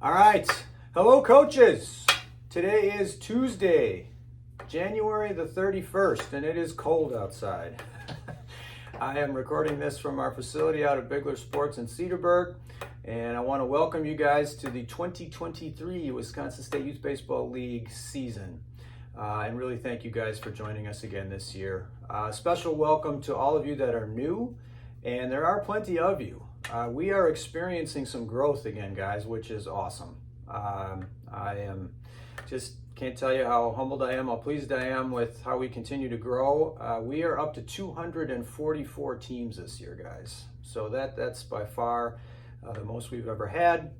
All right. Hello, coaches. Today is Tuesday, January the 31st, and it is cold outside. I am recording this from our facility out at Bigler Sports in Cedarburg, and I want to welcome you guys to the 2023 Wisconsin State Youth Baseball League season. And really thank you guys for joining us again this year. Special welcome to all of you that are new, and there are plenty of you. We are experiencing some growth again, guys, which is awesome. I am just can't tell you how humbled I am, how pleased I am with how we continue to grow. We are up to 244 teams this year, guys. So that's by far the most we've ever had.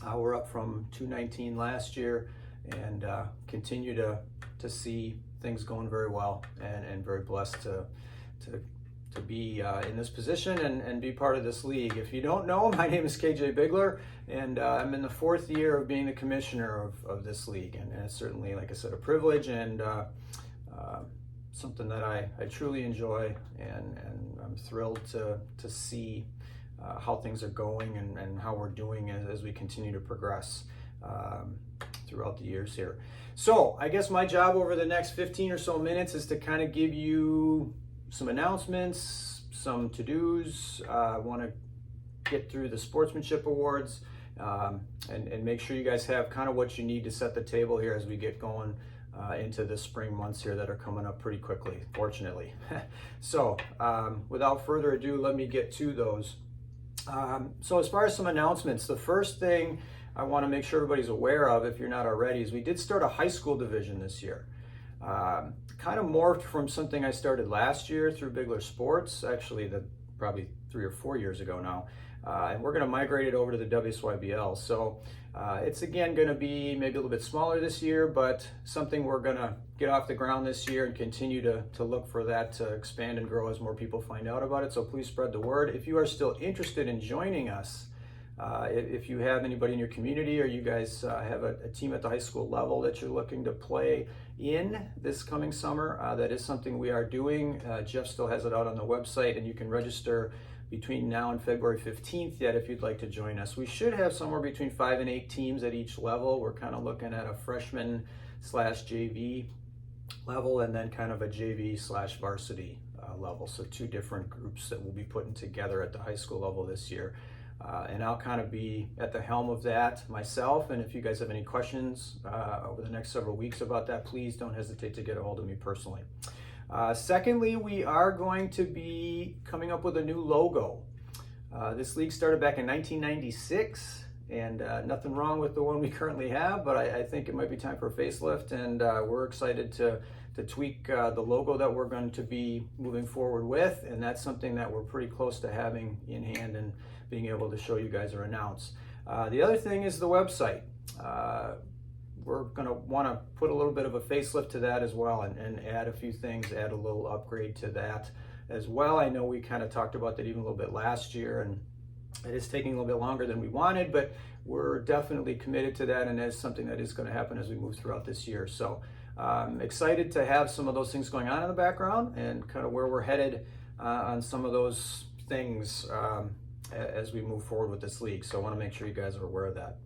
We're up from 219 last year, and continue to see things going very well, and very blessed to be in this position and be part of this league. If you don't know, my name is KJ Bigler, and I'm in the fourth year of being the commissioner of this league, and it's certainly, like I said, a privilege and something that I truly enjoy, and I'm thrilled to see how things are going and how we're doing as we continue to progress throughout the years here. So I guess my job over the next 15 or so minutes is to kind of give you some announcements, some to-dos. I want to get through the sportsmanship awards and make sure you guys have kind of what you need to set the table here as we get going into the spring months here that are coming up pretty quickly, fortunately. So without further ado, let me get to those. So as far as some announcements, the first thing I want to make sure everybody's aware of, if you're not already, is we did start a high school division this year. Kind of morphed from something I started last year through Bigler Sports, actually probably 3 or 4 years ago now, and we're going to migrate it over to the WSYBL. So it's again going to be maybe a little bit smaller this year, but something we're going to get off the ground this year and continue to look for that to expand and grow as more people find out about it. So please spread the word. If you are still interested in joining us, if you have anybody in your community, or you guys have a team at the high school level that you're looking to play in this coming summer, that is something we are doing. Jeff still has it out on the website, and you can register between now and February 15th yet if you'd like to join us. We should have somewhere between 5 and 8 teams at each level. We're kind of looking at a freshman/JV level, and then kind of a JV/varsity level. So 2 different groups that we'll be putting together at the high school level this year. And I'll kind of be at the helm of that myself. And if you guys have any questions over the next several weeks about that, please don't hesitate to get a hold of me personally. Secondly, we are going to be coming up with a new logo. This league started back in 1996, and nothing wrong with the one we currently have, but I think it might be time for a facelift, and we're excited to tweak the logo that we're going to be moving forward with, and that's something that we're pretty close to having in hand and being able to show you guys or announce. The other thing is the website. We're going to want to put a little bit of a facelift to that as well, and add a few things, add a little upgrade to that as well. I know we kind of talked about that even a little bit last year, and it is taking a little bit longer than we wanted, but we're definitely committed to that, and that's something that is going to happen as we move throughout this year. So excited to have some of those things going on in the background, and kind of where we're headed on some of those things as we move forward with this league. So I want to make sure you guys are aware of that.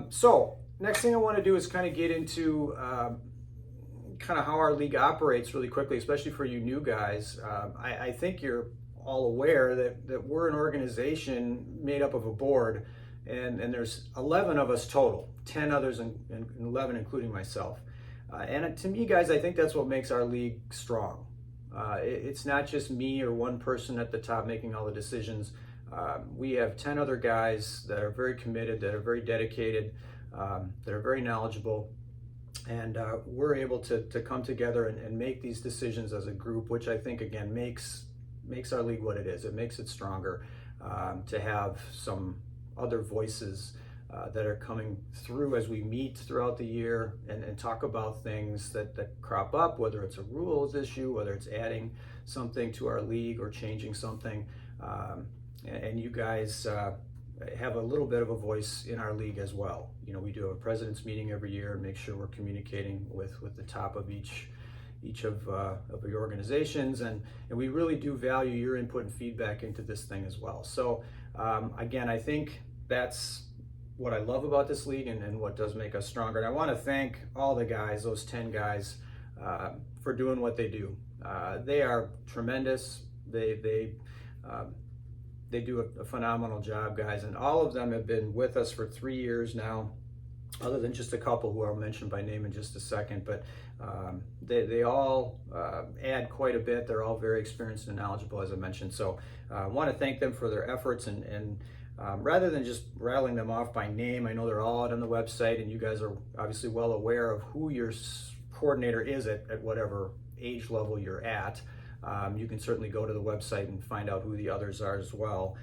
So next thing I want to do is kind of get into kind of how our league operates really quickly, especially for you new guys. I think you're all aware that we're an organization made up of a board, and there's 11 of us total, 10 others and 11 including myself. And to me, guys, I think that's what makes our league strong. It's not just me or one person at the top making all the decisions. We have 10 other guys that are very committed, that are very dedicated, that are very knowledgeable, and we're able to come together and make these decisions as a group, which I think, again, makes our league what it is. It makes it stronger to have some other voices that are coming through as we meet throughout the year and talk about things that crop up, whether it's a rules issue, whether it's adding something to our league or changing something. And you guys have a little bit of a voice in our league as well. You know, we do a president's meeting every year and make sure we're communicating with the top of each of your organizations, and we really do value your input and feedback into this thing as well. So again, I think that's what I love about this league and what does make us stronger. And I want to thank all the guys, those 10 guys, for doing what they do. They are tremendous. They do a phenomenal job, guys, and all of them have been with us for 3 years now, other than just a couple who I'll mention by name in just a second. But they all add quite a bit. They're all very experienced and knowledgeable, as I mentioned. So I want to thank them for their efforts, and rather than just rattling them off by name, I know they're all out on the website, and you guys are obviously well aware of who your coordinator is at whatever age level you're at. You can certainly go to the website and find out who the others are as well.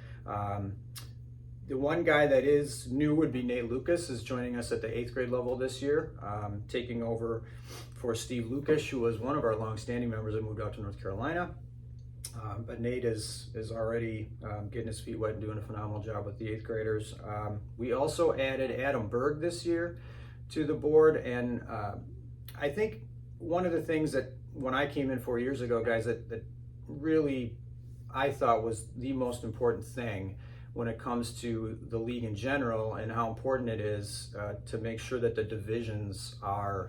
The one guy that is new would be Nate Lucas, is joining us at the 8th grade level this year, taking over for Steve Lucas, who was one of our longstanding members that moved out to North Carolina. But Nate is already getting his feet wet and doing a phenomenal job with the 8th graders. We also added Adam Berg this year to the board, and I think one of the things that when I came in 4 years ago, guys, that really I thought was the most important thing when it comes to the league in general, and how important it is to make sure that the divisions are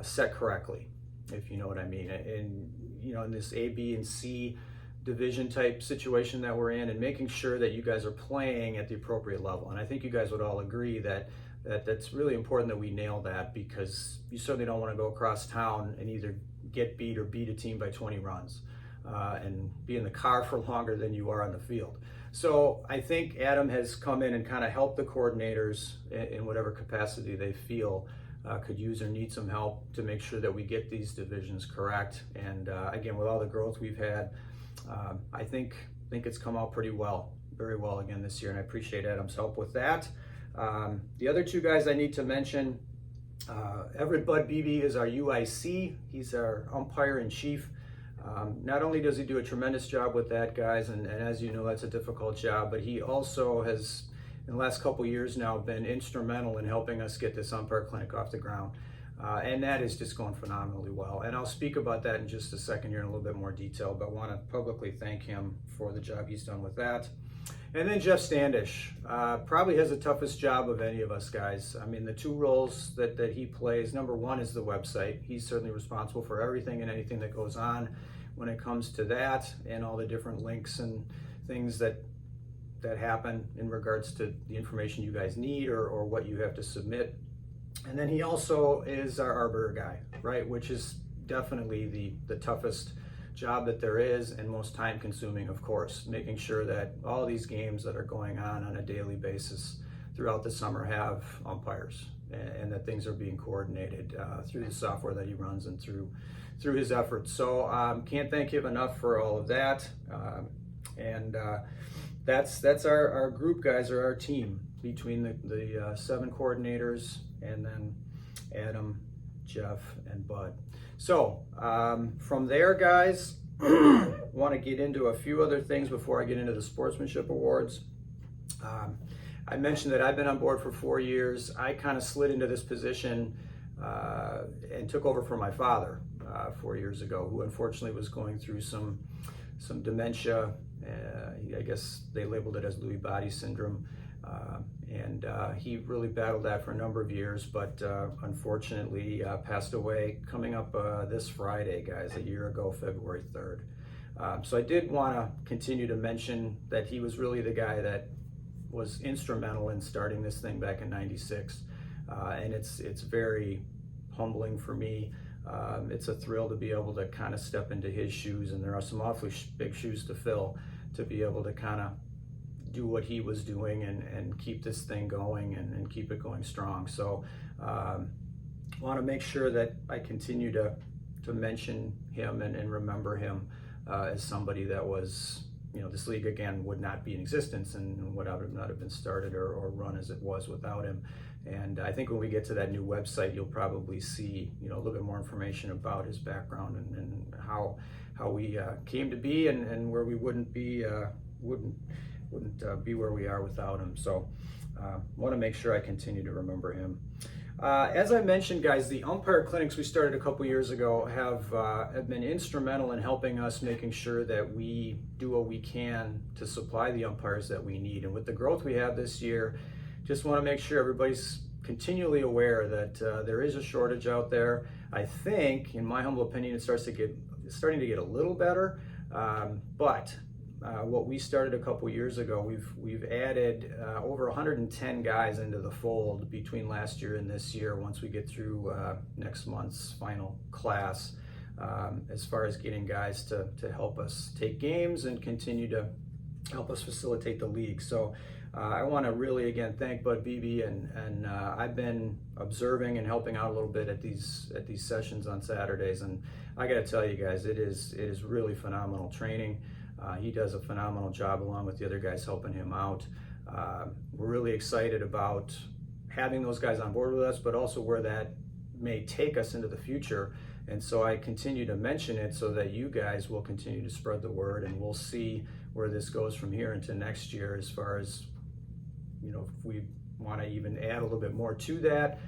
set correctly, if you know what I mean. And you know, in this A, B, and C division type situation that we're in, and making sure that you guys are playing at the appropriate level. And I think you guys would all agree that that's really important that we nail that, because you certainly don't want to go across town and either get beat or beat a team by 20 runs and be in the car for longer than you are on the field. So I think Adam has come in and kind of helped the coordinators in whatever capacity they feel could use or need some help to make sure that we get these divisions correct. And again, with all the growth we've had, I think it's come out pretty well, very well again this year, and I appreciate Adam's help with that. The other two guys I need to mention, Everett Bud Beebe is our UIC. He's our umpire-in-chief. Not only does he do a tremendous job with that, guys, and as you know, that's a difficult job, but he also has, in the last couple years now, been instrumental in helping us get this umpire clinic off the ground. And that is just going phenomenally well. And I'll speak about that in just a second here in a little bit more detail, but want to publicly thank him for the job he's done with that. And then Jeff Standish probably has the toughest job of any of us, guys. I mean, the two roles that he plays, number one is the website. He's certainly responsible for everything and anything that goes on when it comes to that, and all the different links and things that happen in regards to the information you guys need or what you have to submit. And then he also is our arbiter guy, right? Which is definitely the toughest job that there is, and most time consuming, of course, making sure that all these games that are going on a daily basis throughout the summer have umpires, and that things are being coordinated through the software that he runs and through his efforts. So can't thank him enough for all of that. And that's our group, guys, or our team, between the 7 coordinators and then Adam, Jeff, and Bud. So from there, guys, want to get into a few other things before I get into the sportsmanship awards. I mentioned that I've been on board for 4 years. I kind of slid into this position and took over for my father 4 years ago, who unfortunately was going through some dementia. I guess they labeled it as Lewy body syndrome. And he really battled that for a number of years, but unfortunately passed away coming up this Friday, guys, a year ago, February 3rd. So I did want to continue to mention that he was really the guy that was instrumental in starting this thing back in '96. And it's very humbling for me. It's a thrill to be able to kind of step into his shoes, and there are some awfully big shoes to fill, to be able to kind of do what he was doing and keep this thing going and keep it going strong. So want to make sure that I continue to mention him and remember him as somebody that was, you know, this league again would not be in existence and would not have been started or run as it was without him. And I think when we get to that new website, you'll probably see, you know, a little bit more information about his background and how we came to be and where we wouldn't be where we are without him. So want to make sure I continue to remember him. As I mentioned, guys, the umpire clinics we started a couple years ago have been instrumental in helping us making sure that we do what we can to supply the umpires that we need. And with the growth we have this year, just want to make sure everybody's continually aware that there is a shortage out there. I think, in my humble opinion, it's starting to get a little better, but what we started a couple years ago, we've added over 110 guys into the fold between last year and this year. Once we get through next month's final class, as far as getting guys to help us take games and continue to help us facilitate the league. So I want to really again thank Bud Beebe, and I've been observing and helping out a little bit at these sessions on Saturdays, and I got to tell you guys, it is really phenomenal training. He does a phenomenal job along with the other guys helping him out. We're really excited about having those guys on board with us, but also where that may take us into the future. And so I continue to mention it so that you guys will continue to spread the word, and we'll see where this goes from here into next year, as far as, you know, if we want to even add a little bit more to that,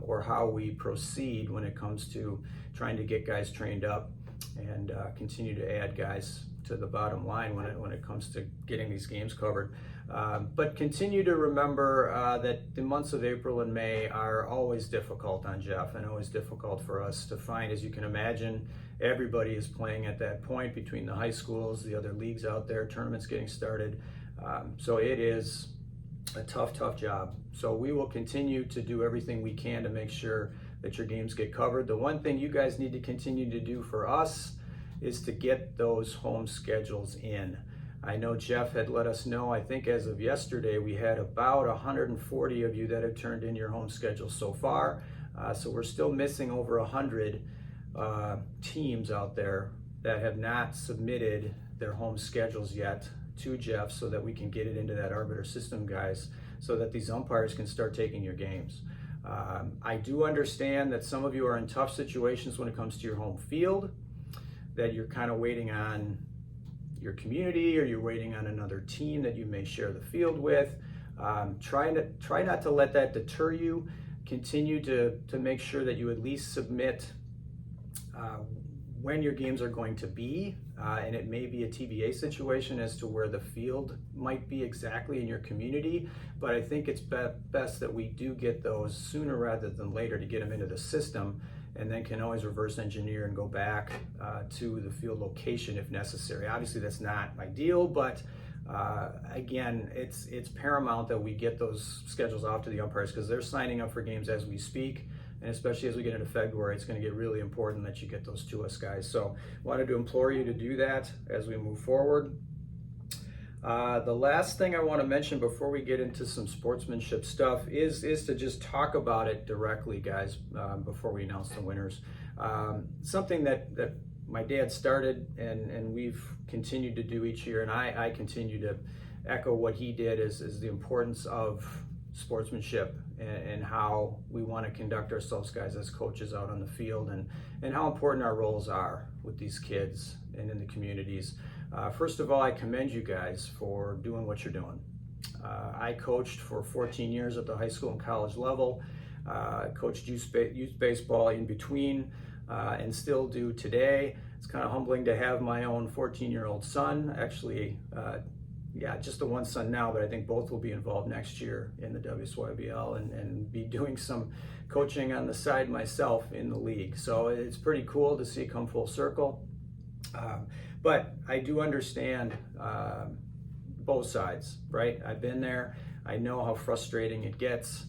or how we proceed when it comes to trying to get guys trained up and continue to add guys to the bottom line when it comes to getting these games covered. But continue to remember that the months of April and May are always difficult on Jeff, and always difficult for us to find. As you can imagine, everybody is playing at that point between the high schools, the other leagues out there, tournaments getting started. So it is a tough job. So we will continue to do everything we can to make sure that your games get covered. The one thing you guys need to continue to do for us is to get those home schedules in. I know Jeff had let us know, I think as of yesterday, we had about 140 of you that have turned in your home schedules so far. So we're still missing over 100 teams out there that have not submitted their home schedules yet to Jeff, so that we can get it into that arbiter system, guys, so that these umpires can start taking your games. I do understand that some of you are in tough situations when it comes to your home field, that you're kind of waiting on your community, or you're waiting on another team that you may share the field with. Try not to let that deter you. Continue to make sure that you at least submit when your games are going to be, and it may be a TBA situation as to where the field might be exactly in your community, but I think it's best that we do get those sooner rather than later to get them into the system, and then can always reverse engineer and go back to the field location if necessary. Obviously that's not ideal, but again, it's paramount that we get those schedules off to the umpires, because they're signing up for games as we speak. And especially as we get into February, it's going to get really important that you get those to us, guys. So wanted to implore you to do that as we move forward. The last thing I want to mention before we get into some sportsmanship stuff is to just talk about it directly, guys, before we announce the winners. Something that my dad started and we've continued to do each year, and I continue to echo what he did, is the importance of sportsmanship and how we want to conduct ourselves, guys, as coaches out on the field, and how important our roles are with these kids and in the communities. First of all, I commend you guys for doing what you're doing. I coached for 14 years at the high school and college level. Coached youth baseball in between, and still do today. It's kind of humbling to have my own 14-year-old son, actually, just the one son now, but I think both will be involved next year in the WSYBL, and be doing some coaching on the side myself in the league. So it's pretty cool to see it come full circle. But I do understand both sides, right? I've been there. I know how frustrating it gets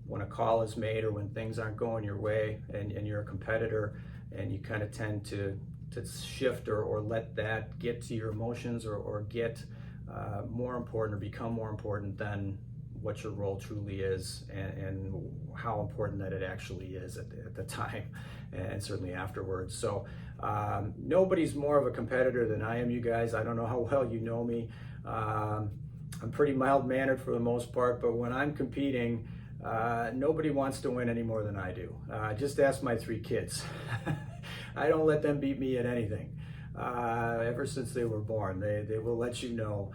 when a call is made or when things aren't going your way, and you're a competitor, and you kind of tend to shift or let that get to your emotions, or get more important, or become more important than what your role truly is, and how important that it actually is at the time, and certainly afterwards. So nobody's more of a competitor than I am, you guys. I don't know how well you know me. I'm pretty mild-mannered for the most part, but when I'm competing, nobody wants to win any more than I do. Just ask my 3 kids. I don't let them beat me at anything. Ever since they were born, they will let you know.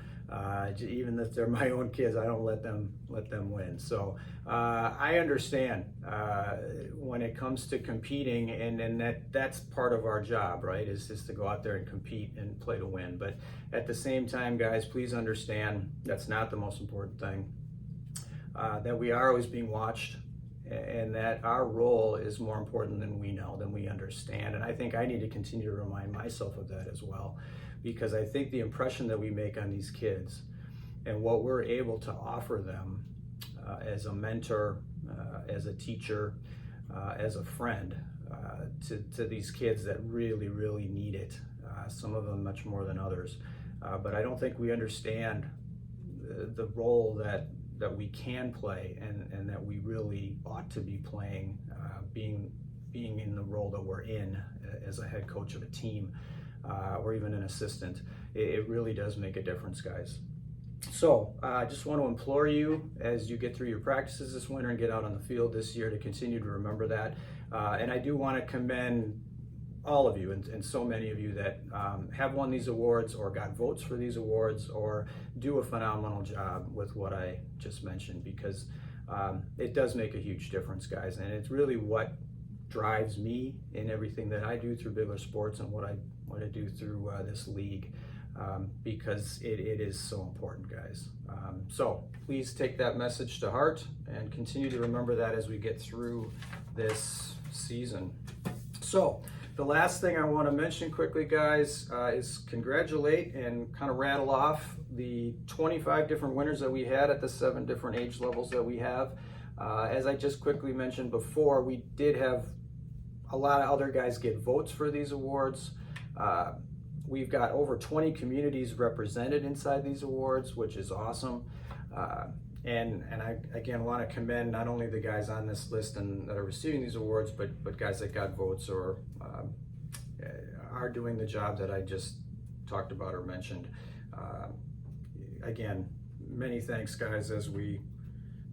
Even if they're my own kids, I don't let them win. So I understand when it comes to competing, and that's part of our job, right? Is to go out there and compete and play to win. But at the same time, guys, please understand that's not the most important thing. that we are always being watched, and that our role is more important than we know, than we understand. And I think I need to continue to remind myself of that as well, because I think the impression that we make on these kids and what we're able to offer them as a mentor, as a teacher, as a friend to these kids that really, really need it, some of them much more than others. But I don't think we understand the role that we can play, and that we really ought to be playing, being in the role that we're in as a head coach of a team, or even an assistant. It really does make a difference, guys. So I just want to implore you, as you get through your practices this winter and get out on the field this year, to continue to remember that. And I do want to commend all of you, and so many of you that have won these awards or got votes for these awards or do a phenomenal job with what I just mentioned, because it does make a huge difference, guys. And it's really what drives me in everything that I do through Bigler Sports and what I do through this league, because it is so important, guys. So please take that message to heart and continue to remember that as we get through this season. So the last thing I want to mention quickly, guys, is congratulate and kind of rattle off the 25 different winners that we had at the 7 different age levels that we have. As I just quickly mentioned before, we did have a lot of other guys get votes for these awards. We've got over 20 communities represented inside these awards, which is awesome. And I again want to commend not only the guys on this list and that are receiving these awards, but guys that got votes or are doing the job that I just talked about or mentioned. Again, many thanks, guys, as we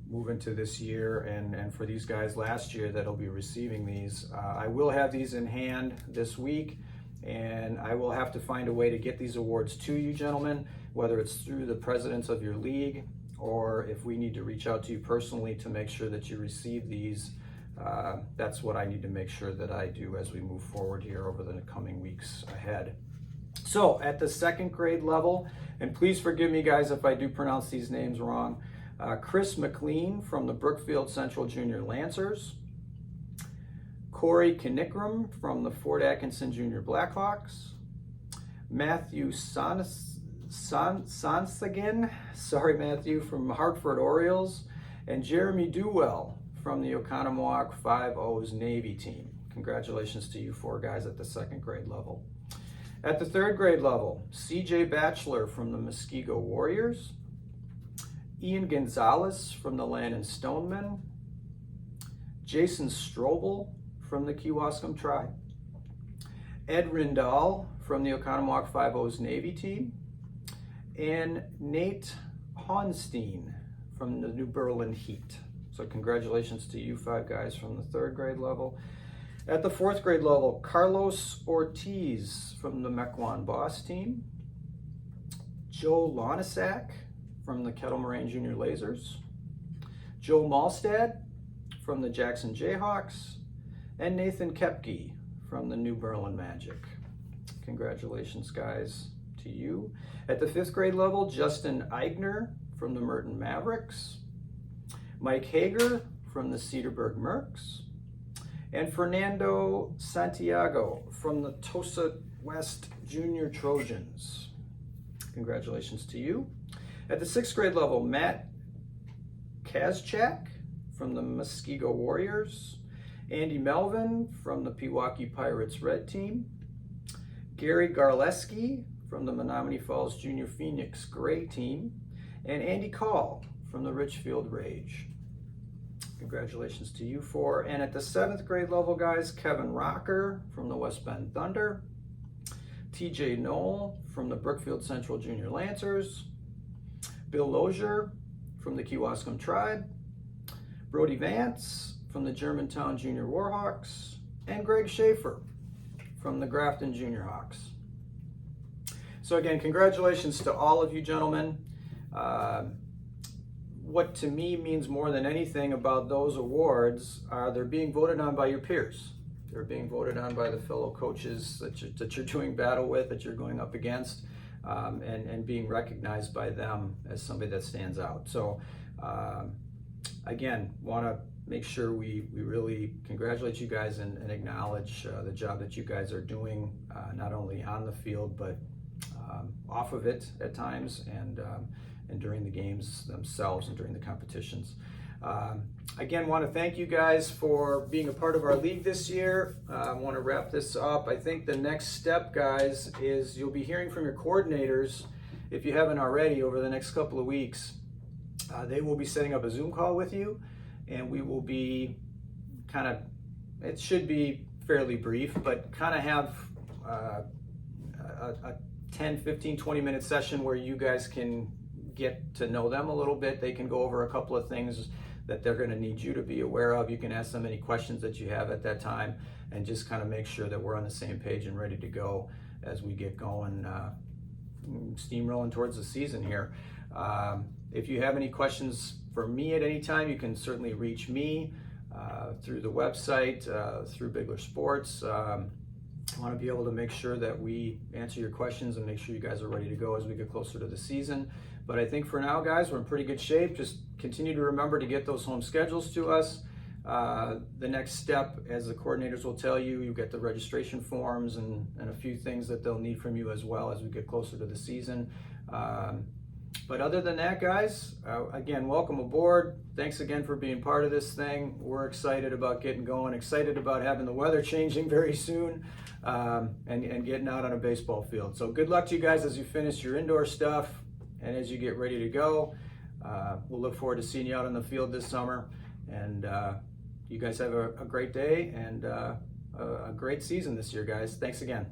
move into this year, and for these guys last year that'll be receiving these. I will have these in hand this week, and I will have to find a way to get these awards to you, gentlemen, whether it's through the presidents of your league, or if we need to reach out to you personally to make sure that you receive these. That's what I need to make sure that I do as we move forward here over the coming weeks ahead. So at the 2nd grade level, and please forgive me, guys, if I do pronounce these names wrong, Chris McLean from the Brookfield Central Junior Lancers, Corey Knickram from the Fort Atkinson Junior Blackhawks, Matthew Sansagan, sorry Matthew, from Hartford Orioles, and Jeremy Dewell from the Oconomowoc 5-O's Navy team. Congratulations to you 4 guys at the 2nd grade level. At the 3rd grade level, CJ Batchelor from the Muskego Warriors, Ian Gonzalez from the Landon Stonemen, Jason Strobel from the Kewaskum Tribe, Ed Rindall from the Oconomowoc 5-O's Navy team, and Nate Honstein from the New Berlin Heat. So congratulations to you 5 guys from the 3rd grade level. At the 4th grade level, Carlos Ortiz from the Mequon Boss team, Joe Lonasak from the Kettle Moraine Junior Lasers, Joe Malstad from the Jackson Jayhawks, and Nathan Kepke from the New Berlin Magic. Congratulations, guys, to you. At the 5th grade level, Justin Eigner from the Merton Mavericks, Mike Hager from the Cedarburg Mercs, and Fernando Santiago from the Tosa West Junior Trojans. Congratulations to you. At the 6th grade level, Matt Kazchak from the Muskego Warriors, Andy Melvin from the Pewaukee Pirates Red Team, Gary Garleski from the Menominee Falls Junior Phoenix Gray Team, and Andy Call from the Richfield Rage. Congratulations to you 4. And at the 7th grade level, guys, Kevin Rocker from the West Bend Thunder, TJ Knoll from the Brookfield Central Junior Lancers, Bill Lozier from the Kewaskum Tribe, Brody Vance from the Germantown Junior Warhawks, and Greg Schaefer from the Grafton Junior Hawks. So again, congratulations to all of you gentlemen. What to me means more than anything about those awards are they're being voted on by your peers. They're being voted on by the fellow coaches that you're doing battle with, that you're going up against, and being recognized by them as somebody that stands out. So again, want to make sure we really congratulate you guys and acknowledge the job that you guys are doing, not only on the field, but off of it at times, and during the games themselves and during the competitions. Again, want to thank you guys for being a part of our league this year. I want to wrap this up. I think the next step, guys, is you'll be hearing from your coordinators, if you haven't already, over the next couple of weeks. They will be setting up a Zoom call with you, and we will be it should be fairly brief, but kind of have a 10, 15, 20-minute session where you guys can get to know them a little bit. They can go over a couple of things that they're going to need you to be aware of. You can ask them any questions that you have at that time, and just kind of make sure that we're on the same page and ready to go as we get going, steamrolling towards the season here. If you have any questions for me at any time, you can certainly reach me through the website, through Bigler Sports. I want to be able to make sure that we answer your questions and make sure you guys are ready to go as we get closer to the season. But I think for now, guys, we're in pretty good shape. Just continue to remember to get those home schedules to us. The next step, as the coordinators will tell you, you get the registration forms and a few things that they'll need from you as well as we get closer to the season. But other than that, guys, again, welcome aboard. Thanks again for being part of this thing. We're excited about getting going, excited about having the weather changing very soon, and getting out on a baseball field. So good luck to you guys as you finish your indoor stuff and as you get ready to go. We'll look forward to seeing you out on the field this summer. And you guys have a great day and a great season this year, guys. Thanks again.